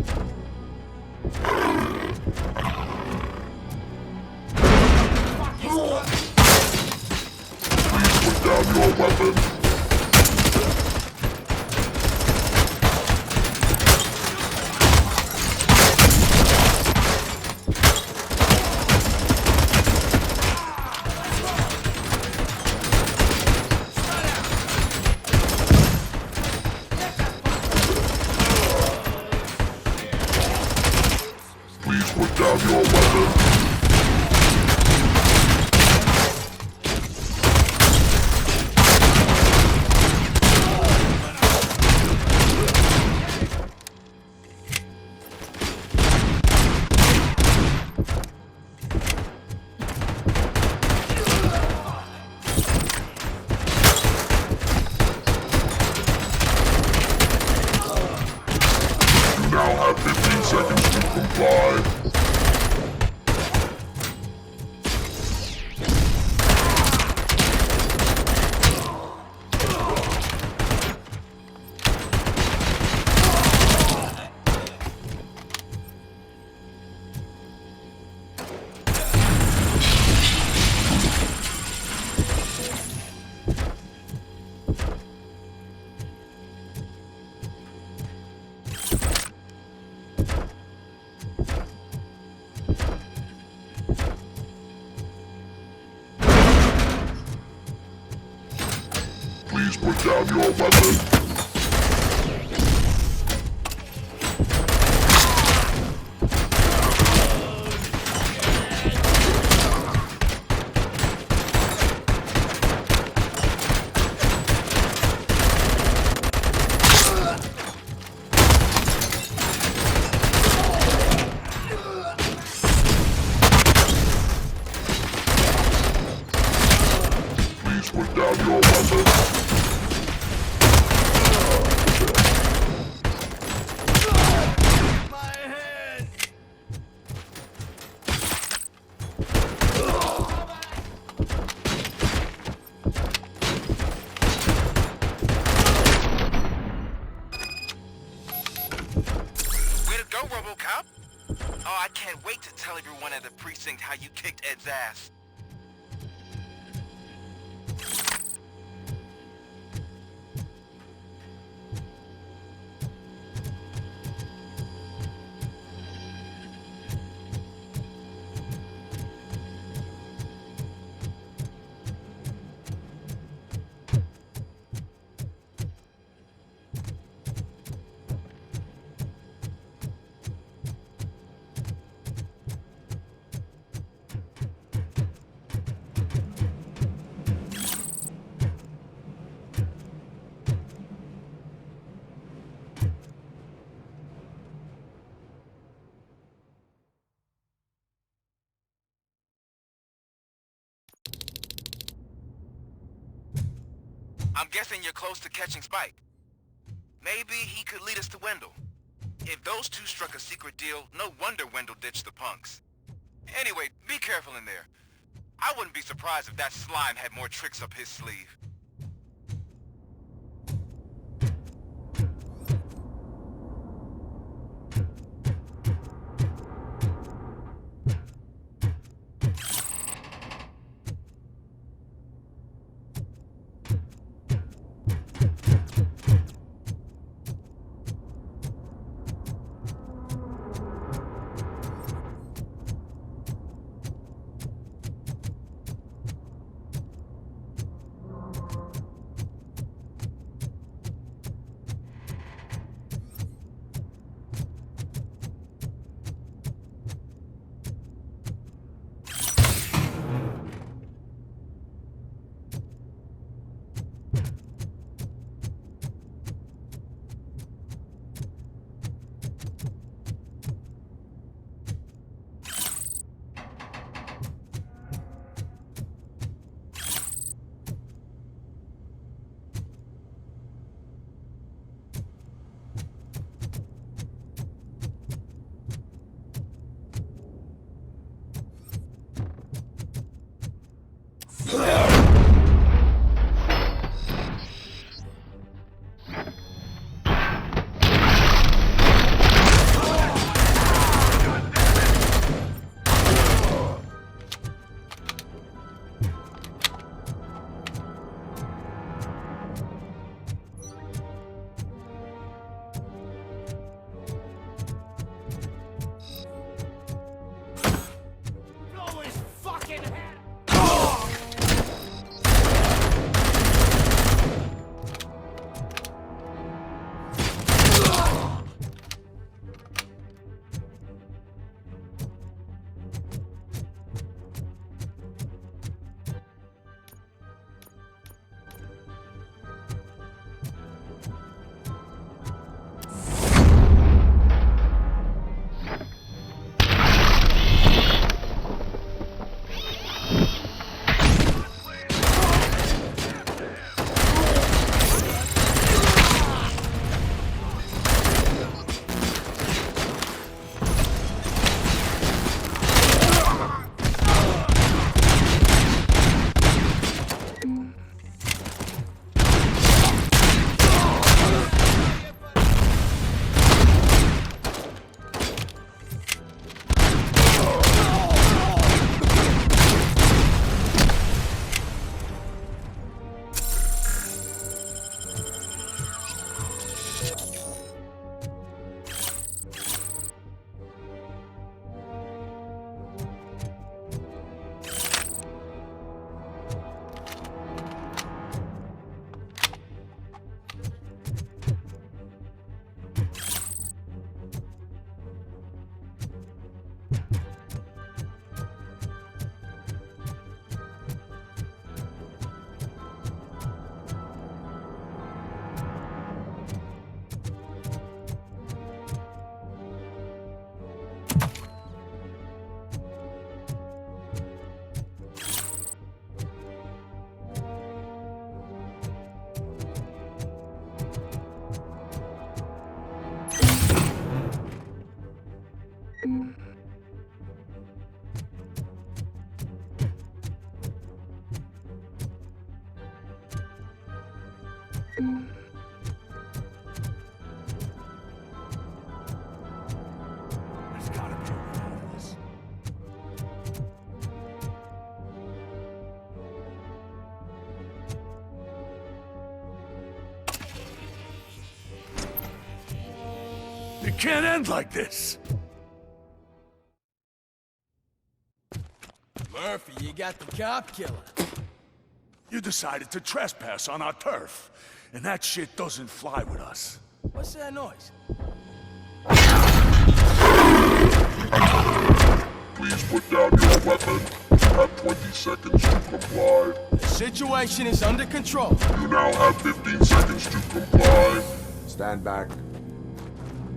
Put down your weapon. Please put down your weapon. You now have 15 seconds to comply. Please put down your weapon. Please put down your weapon. Way to go, RoboCop! Oh, I can't wait to tell everyone at the precinct how you kicked Ed's ass. I'm guessing you're close to catching Spike. Maybe he could lead us to Wendell. If those two struck a secret deal, no wonder Wendell ditched the punks. Anyway, be careful in there. I wouldn't be surprised if that slime had more tricks up his sleeve. It can't end like this. Murphy, you got the cop killer. You decided to trespass on our turf, and that shit doesn't fly with us. What's that noise? Please put down your weapon. You have 20 seconds to comply. The situation is under control. You now have 15 seconds to comply. Stand back.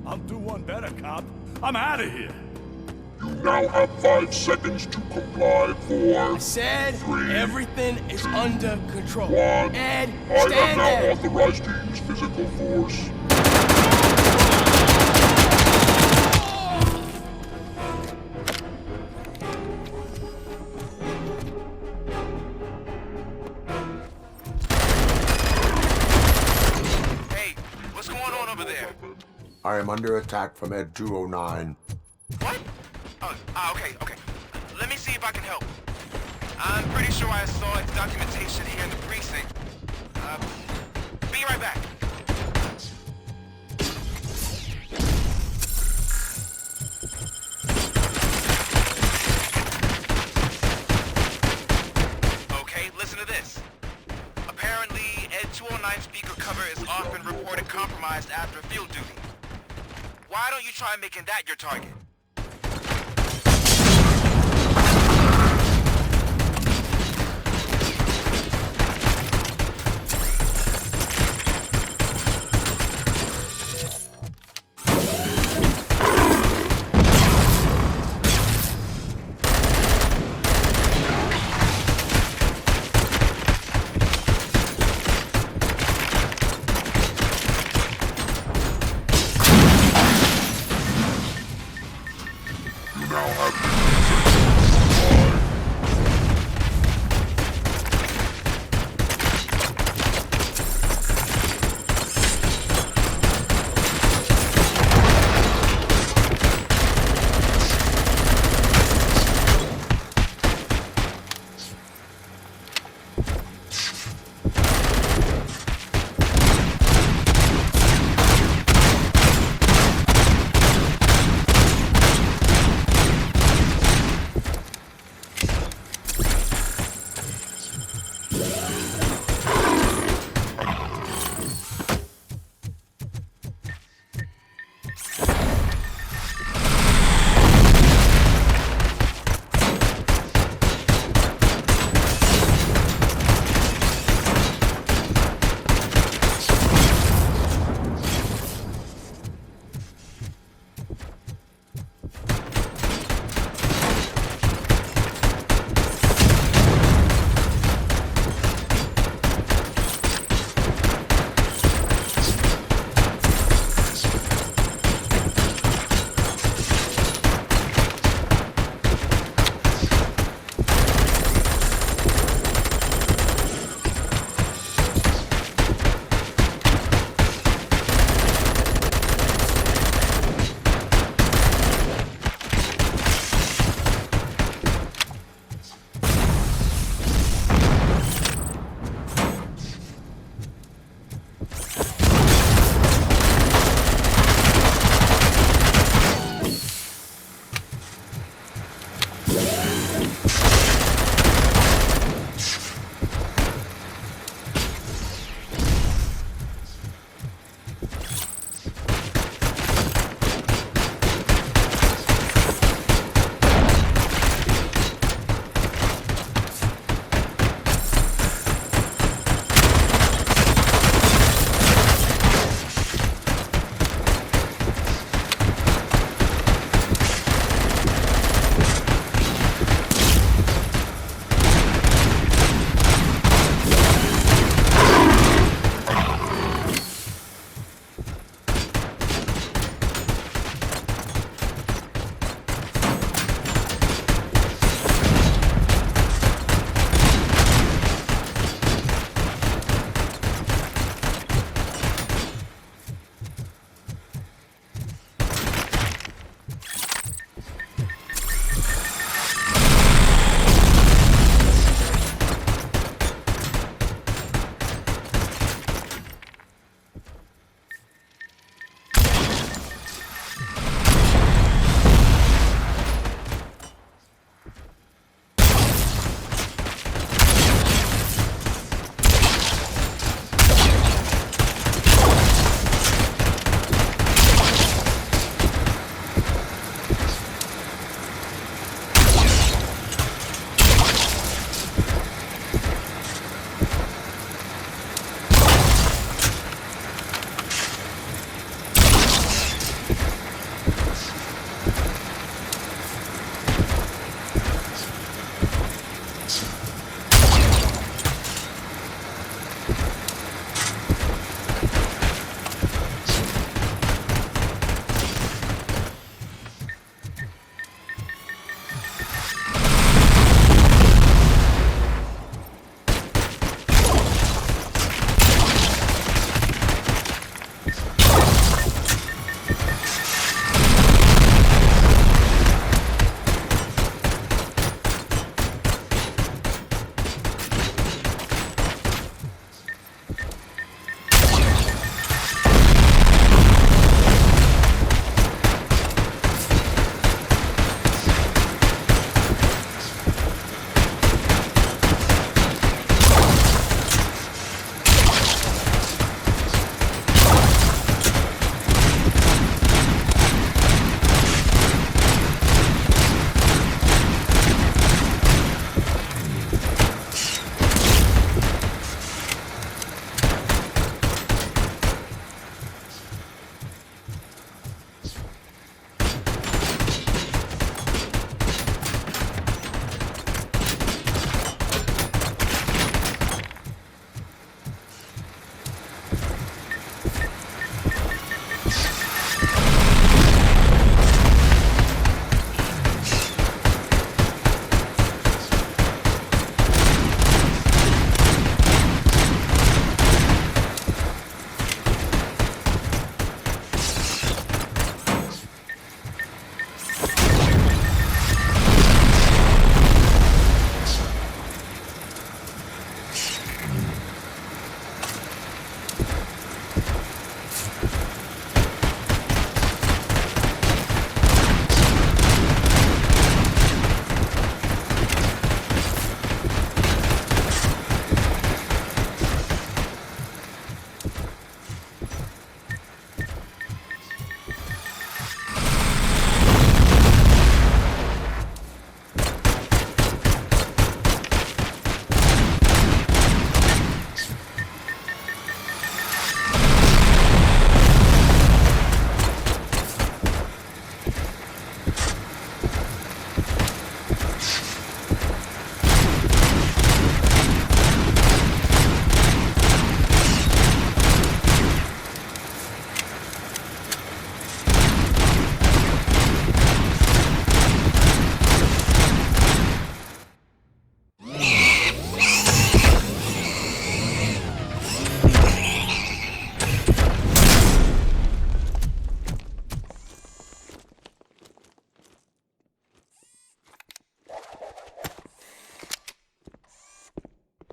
I'll do one better, cop. I'm out of here. You now have 5 seconds to comply. 4, I said 3, everything is under control. 1. Ed, I am stand now there. authorized to use physical force. Hey, what's going on over there? I am under attack from Ed 209. What? Okay. Let me see if I can help. I'm pretty sure I saw its documentation here in the precinct. Be right back. Okay, listen to this. Apparently, Ed 209 speaker cover is often reported compromised after field duty. Why don't you try making that your target?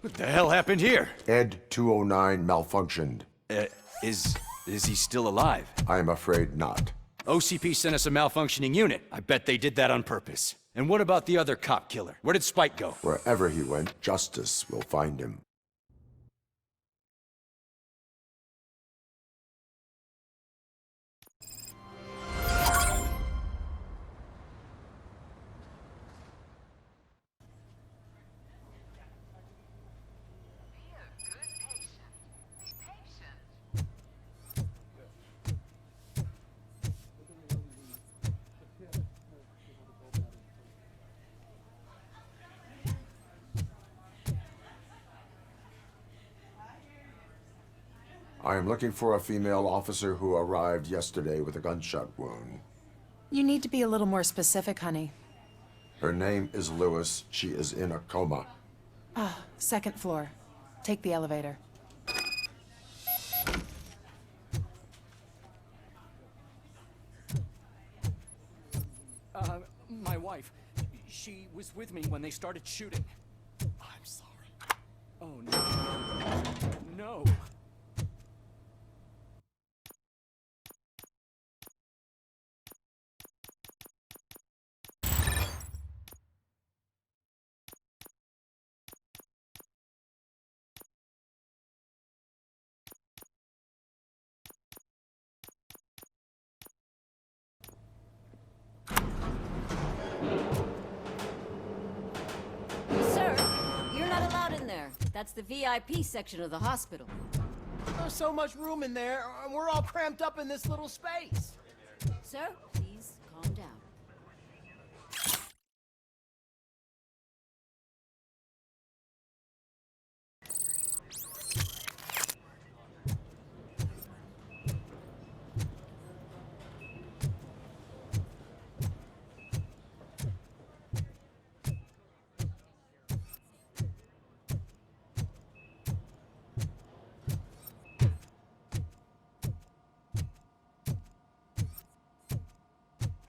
What the hell happened here? Ed 209 malfunctioned. Is he still alive? I'm afraid not. OCP sent us a malfunctioning unit. I bet they did that on purpose. And what about the other cop killer? Where did Spike go? Wherever he went, justice will find him. I am looking for a female officer who arrived yesterday with a gunshot wound. You need to be a little more specific, honey. Her name is Lewis. She is in a coma. Second floor. Take the elevator. My wife. She was with me when they started shooting. I'm sorry. Oh, no. No. Sir, you're not allowed in there. That's the VIP section of the hospital. There's so much room in there, and we're all cramped up in this little space. Sir, please calm down.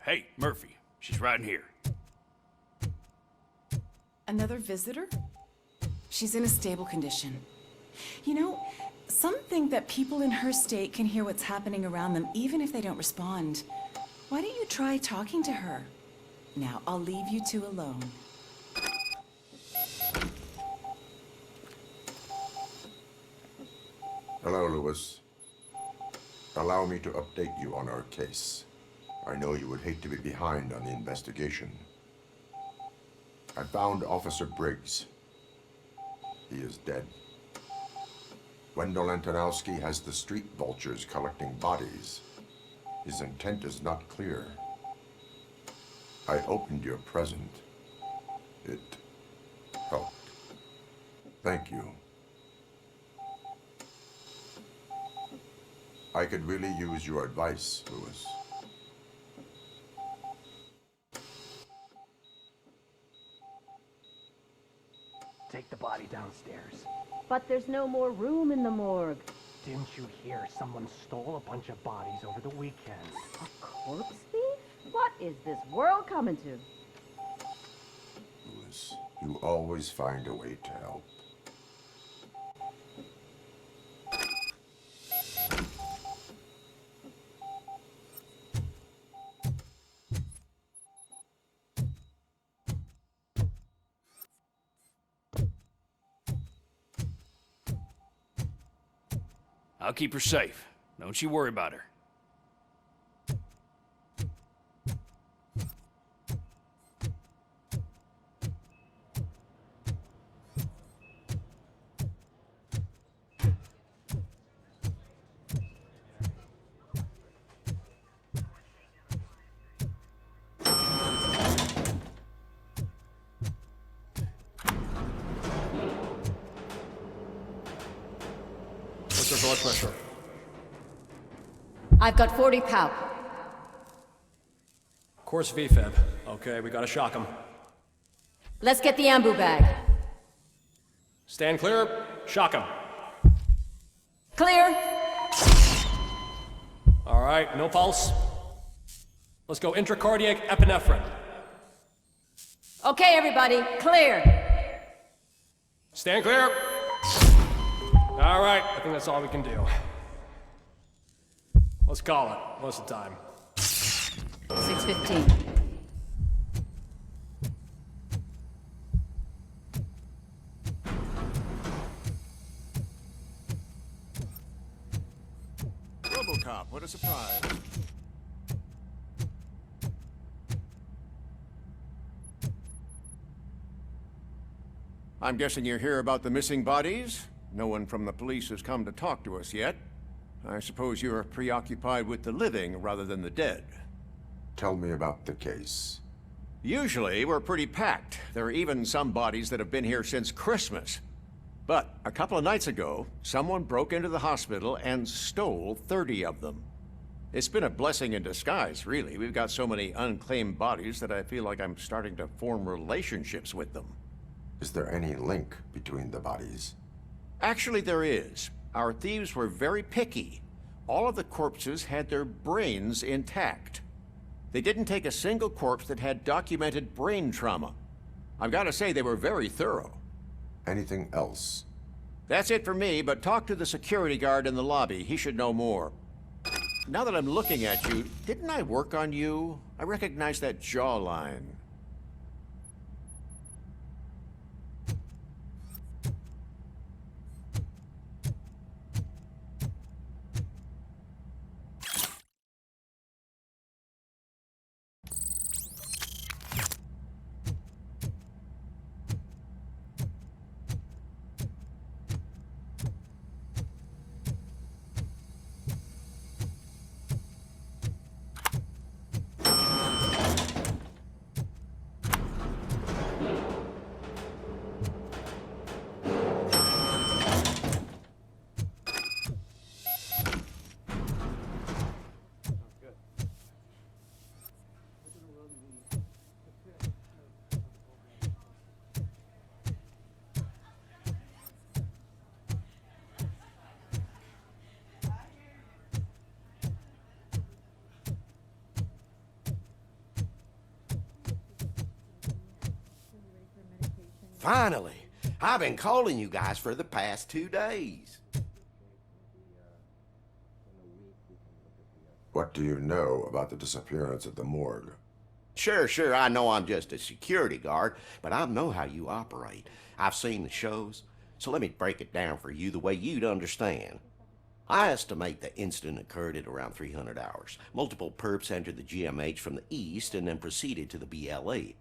Hey, Murphy. She's right in here. Another visitor? She's in a stable condition. You know, some think that people in her state can hear what's happening around them even if they don't respond. Why don't you try talking to her? Now, I'll leave you two alone. Hello, Lewis. Allow me to update you on our case. I know you would hate to be behind on the investigation. I found Officer Briggs. He is dead. Wendell Antonowski has the street vultures collecting bodies. His intent is not clear. I opened your present. It helped. Thank you. I could really use your advice, Lewis. Take the body downstairs. But there's no more room in the morgue. Didn't you hear someone stole a bunch of bodies over the weekend? A corpse thief? What is this world coming to? Lewis, you always find a way to help. I'll keep her safe. Don't you worry about her. What's your blood pressure? I've got 40 pow. Course VFib. Okay, we gotta shock him. Let's get the ambu bag. Stand clear. Shock him. Clear. All right, no pulse. Let's go intracardiac epinephrine. Okay, everybody, clear. Stand clear. All right, I think that's all we can do. Let's call it. What's the time? 6:15. RoboCop, what a surprise. I'm guessing you're here about the missing bodies? No one from the police has come to talk to us yet. I suppose you're preoccupied with the living rather than the dead. Tell me about the case. Usually, we're pretty packed. There are even some bodies that have been here since Christmas. But a couple of nights ago, someone broke into the hospital and stole 30 of them. It's been a blessing in disguise, really. We've got so many unclaimed bodies that I feel like I'm starting to form relationships with them. Is there any link between the bodies? Actually, there is. Our thieves were very picky. All of the corpses had their brains intact. They didn't take a single corpse that had documented brain trauma. I've got to say, they were very thorough. Anything else? That's it for me, but talk to the security guard in the lobby. He should know more. Now that I'm looking at you, didn't I work on you? I recognize that jawline. Finally! I've been calling you guys for the past 2 days. What do you know about the disappearance at the morgue? Sure, I know I'm just a security guard, but I know how you operate. I've seen the shows, so let me break it down for you the way you'd understand. I estimate the incident occurred at around 300 hours. Multiple perps entered the GMH from the east and then proceeded to the BLE.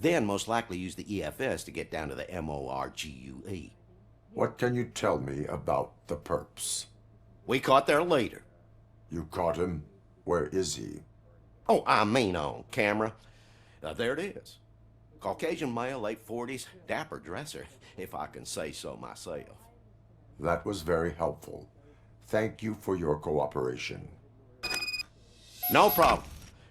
Then most likely used the EFS to get down to the MORGUE. What can you tell me about the perps? We caught their leader. You caught him? Where is he? Oh, I mean on camera. There it is. Caucasian male, late 40s, dapper dresser, if I can say so myself. That was very helpful. Thank you for your cooperation. No problem.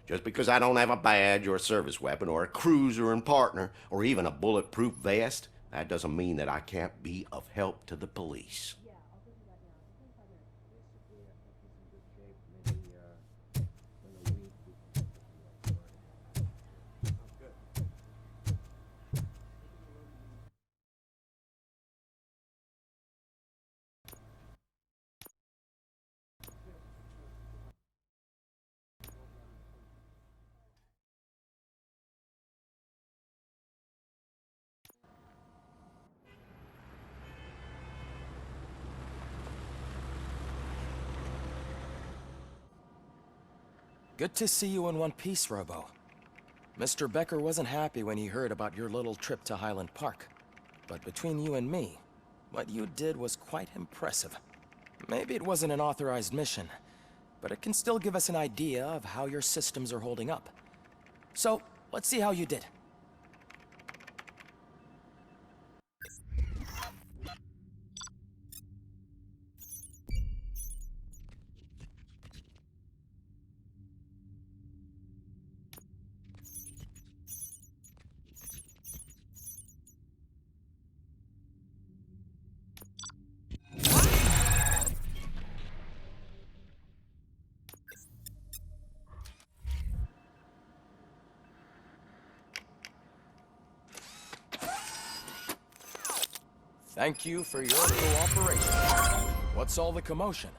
Just because I don't have a badge or a service weapon or a cruiser and partner or even a bulletproof vest, that doesn't mean that I can't be of help to the police. Good to see you in one piece, Robo. Mr. Becker wasn't happy when he heard about your little trip to Highland Park. But between you and me, what you did was quite impressive. Maybe it wasn't an authorized mission, but it can still give us an idea of how your systems are holding up. So, let's see how you did. Thank you for your cooperation. What's all the commotion?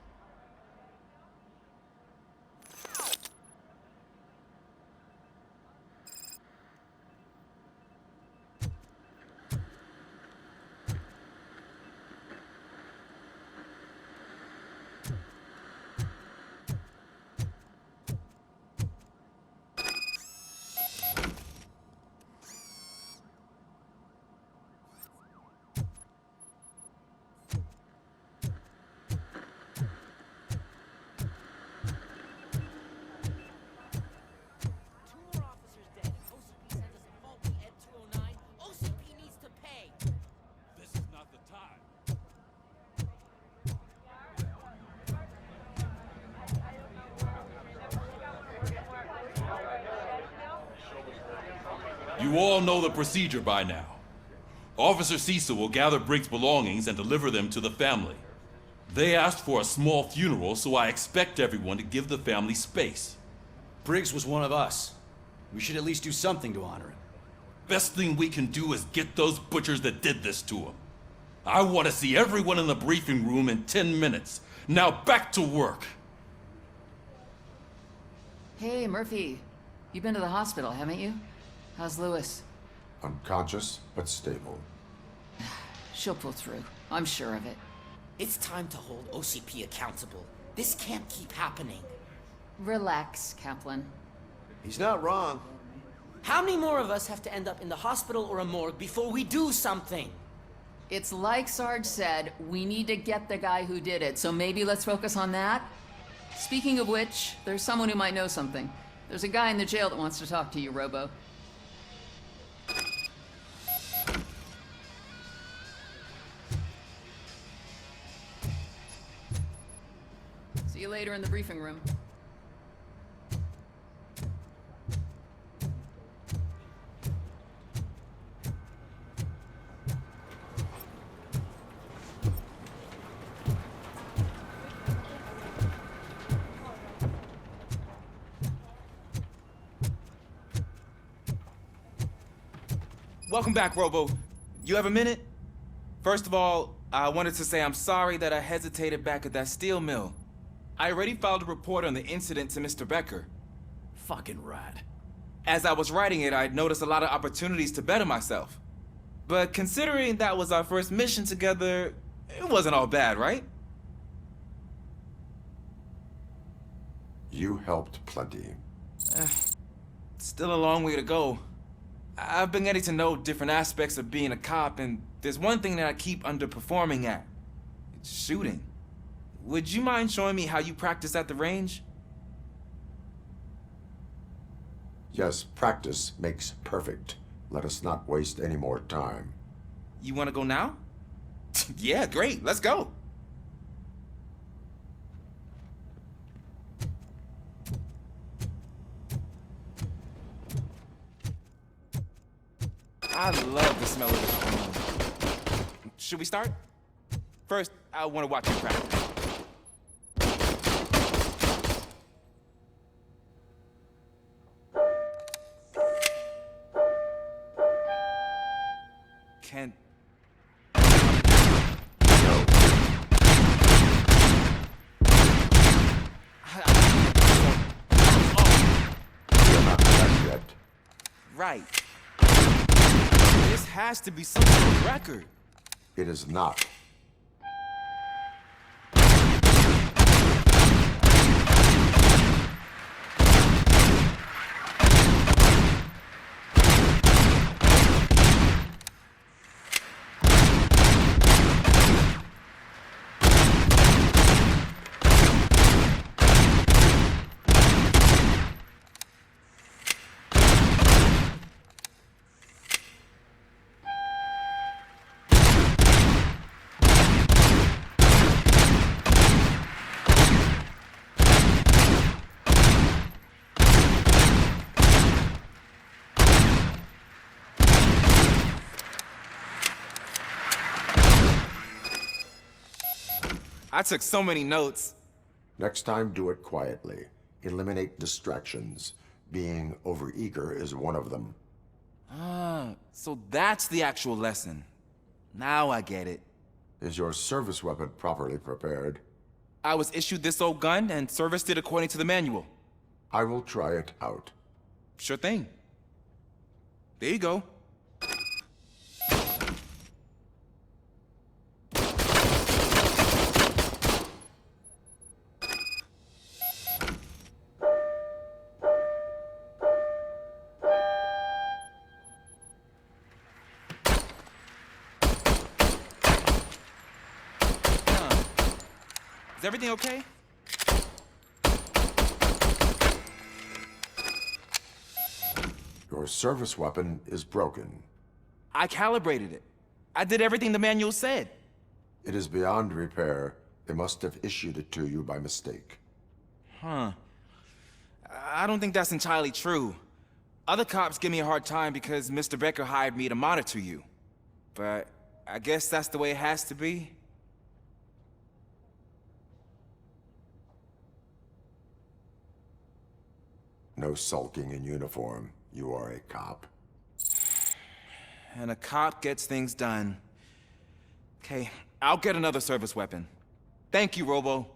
You all know the procedure by now. Officer Cecil will gather Briggs' belongings and deliver them to the family. They asked for a small funeral, so I expect everyone to give the family space. Briggs was one of us. We should at least do something to honor him. Best thing we can do is get those butchers that did this to him. I want to see everyone in the briefing room in 10 minutes. Now back to work. Hey, Murphy. You've been to the hospital, haven't you? How's Lewis? Unconscious, but stable. She'll pull through. I'm sure of it. It's time to hold OCP accountable. This can't keep happening. Relax, Kaplan. He's not wrong. How many more of us have to end up in the hospital or a morgue before we do something? It's like Sarge said, we need to get the guy who did it, so maybe let's focus on that? Speaking of which, there's someone who might know something. There's a guy in the jail that wants to talk to you, Robo. See you later in the briefing room. Welcome back, Robo. You have a minute? First of all, I wanted to say I'm sorry that I hesitated back at that steel mill. I already filed a report on the incident to Mr. Becker. Fucking rad. As I was writing it, I'd noticed a lot of opportunities to better myself. But considering that was our first mission together, it wasn't all bad, right? You helped plenty. Still a long way to go. I've been getting to know different aspects of being a cop, and there's one thing that I keep underperforming at. It's shooting. Would you mind showing me how you practice at the range? Yes, practice makes perfect. Let us not waste any more time. You want to go now? Yeah, great. Let's go. I love the smell of this cologne. Should we start? First, I want to watch you practice. Can... You're not done yet. Right. This has to be some sort of record. It is not. I took so many notes. Next time, do it quietly. Eliminate distractions. Being overeager is one of them. Ah, so that's the actual lesson. Now I get it. Is your service weapon properly prepared? I was issued this old gun and serviced it according to the manual. I will try it out. Sure thing. There you go. Is everything okay? Your service weapon is broken. I calibrated it. I did everything the manual said. It is beyond repair. They must have issued it to you by mistake. Huh. I don't think that's entirely true. Other cops give me a hard time because Mr. Becker hired me to monitor you. But I guess that's the way it has to be. No sulking in uniform. You are a cop. And a cop gets things done. Okay, I'll get another service weapon. Thank you, Robo.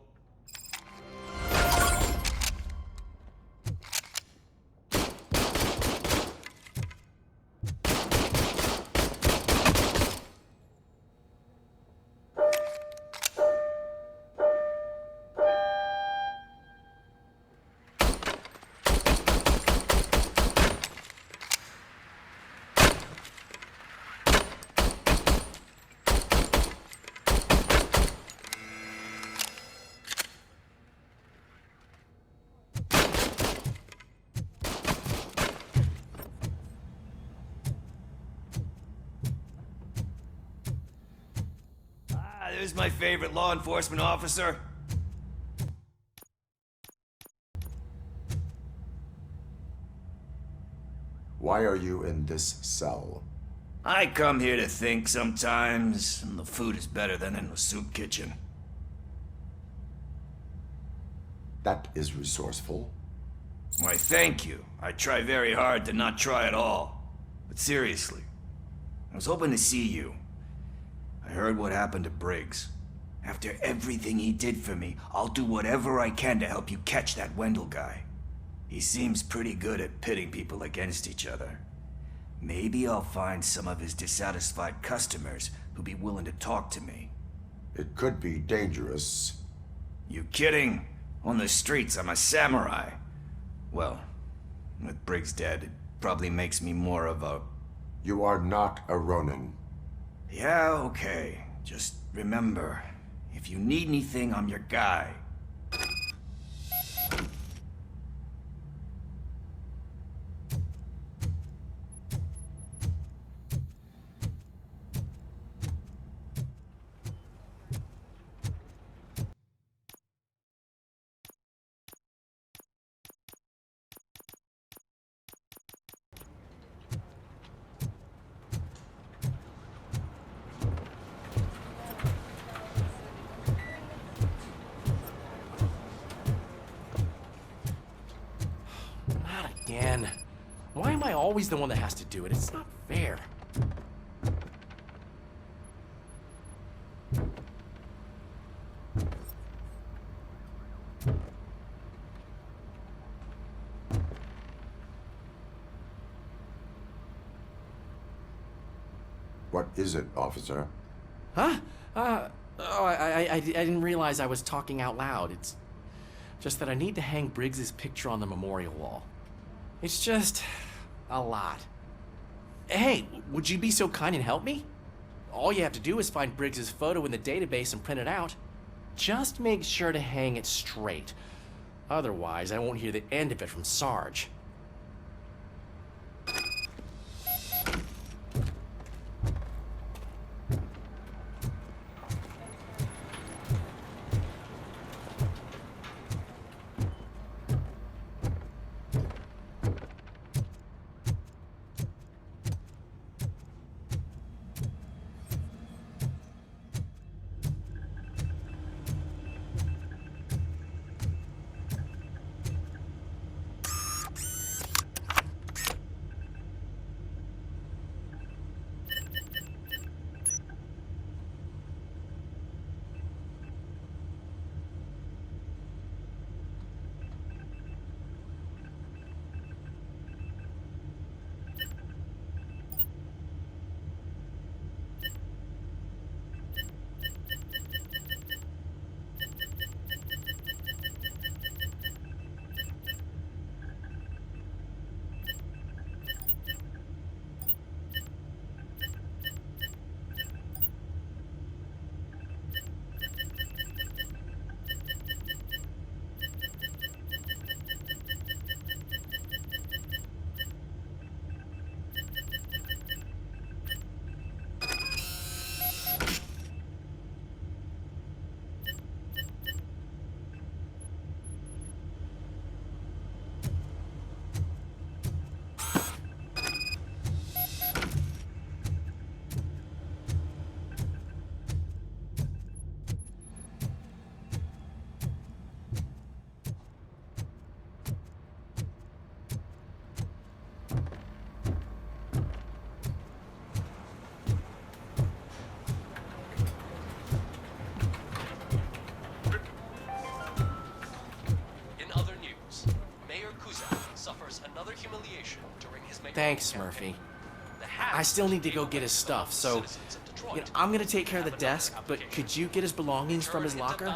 There's my favorite law enforcement officer. Why are you in this cell? I come here to think sometimes, and the food is better than in the soup kitchen. That is resourceful. Why, thank you. I try very hard to not try at all. But seriously, I was hoping to see you. I heard what happened to Briggs. After everything he did for me, I'll do whatever I can to help you catch that Wendell guy. He seems pretty good at pitting people against each other. Maybe I'll find some of his dissatisfied customers who'd be willing to talk to me. It could be dangerous. You kidding? On the streets, I'm a samurai. Well, with Briggs dead, it probably makes me more of a... You are not a Ronin. Yeah, okay. Just remember, if you need anything, I'm your guy. Again. Why am I always the one that has to do it? It's not fair. What is it, officer? Huh? I didn't realize I was talking out loud. It's just that I need to hang Briggs's picture on the memorial wall. It's just a lot. Hey, would you be so kind and help me? All you have to do is find Briggs's photo in the database and print it out. Just make sure to hang it straight. Otherwise, I won't hear the end of it from Sarge. Thanks, Murphy. I still need to go get his stuff, so I'm gonna take care of the desk, but could you get his belongings from his locker?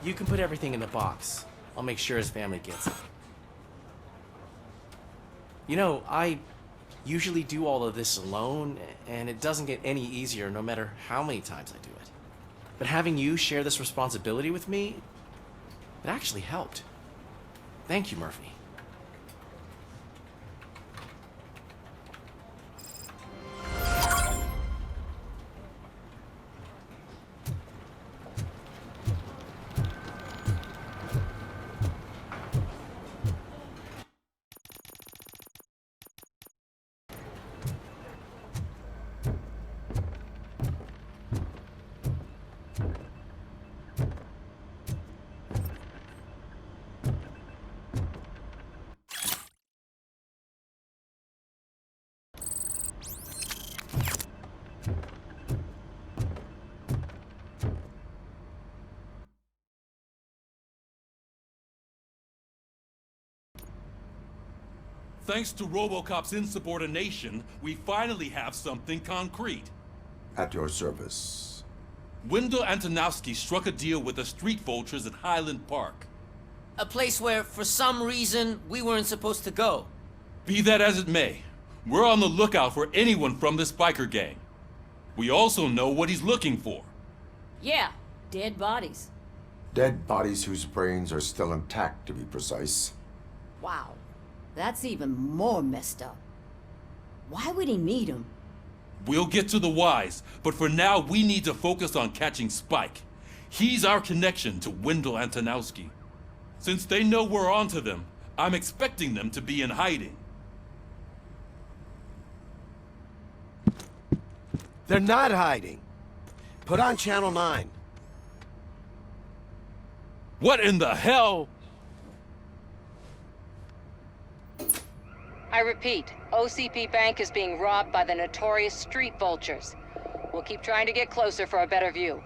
You can put everything in the box. I'll make sure his family gets it. You know, I usually do all of this alone, and it doesn't get any easier no matter how many times I do it. But having you share this responsibility with me, it actually helped. Thank you, Murphy. Thanks to RoboCop's insubordination, we finally have something concrete. At your service. Wendell Antonowski struck a deal with the street vultures at Highland Park. A place where, for some reason, we weren't supposed to go. Be that as it may, we're on the lookout for anyone from this biker gang. We also know what he's looking for. Yeah, dead bodies. Dead bodies whose brains are still intact, to be precise. Wow, that's even more messed up. Why would he need them? We'll get to the whys, but for now we need to focus on catching Spike. He's our connection to Wendell Antonowski. Since they know we're onto them, I'm expecting them to be in hiding. They're not hiding. Put on Channel 9. What in the hell? I repeat, OCP Bank is being robbed by the notorious street vultures. We'll keep trying to get closer for a better view.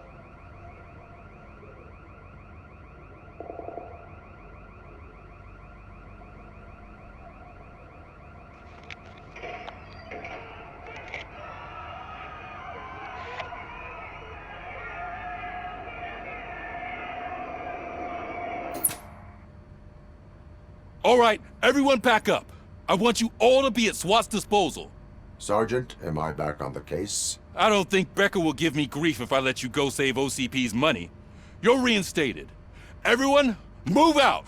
All right, everyone pack up. I want you all to be at SWAT's disposal. Sergeant, am I back on the case? I don't think Becker will give me grief if I let you go save OCP's money. You're reinstated. Everyone, move out!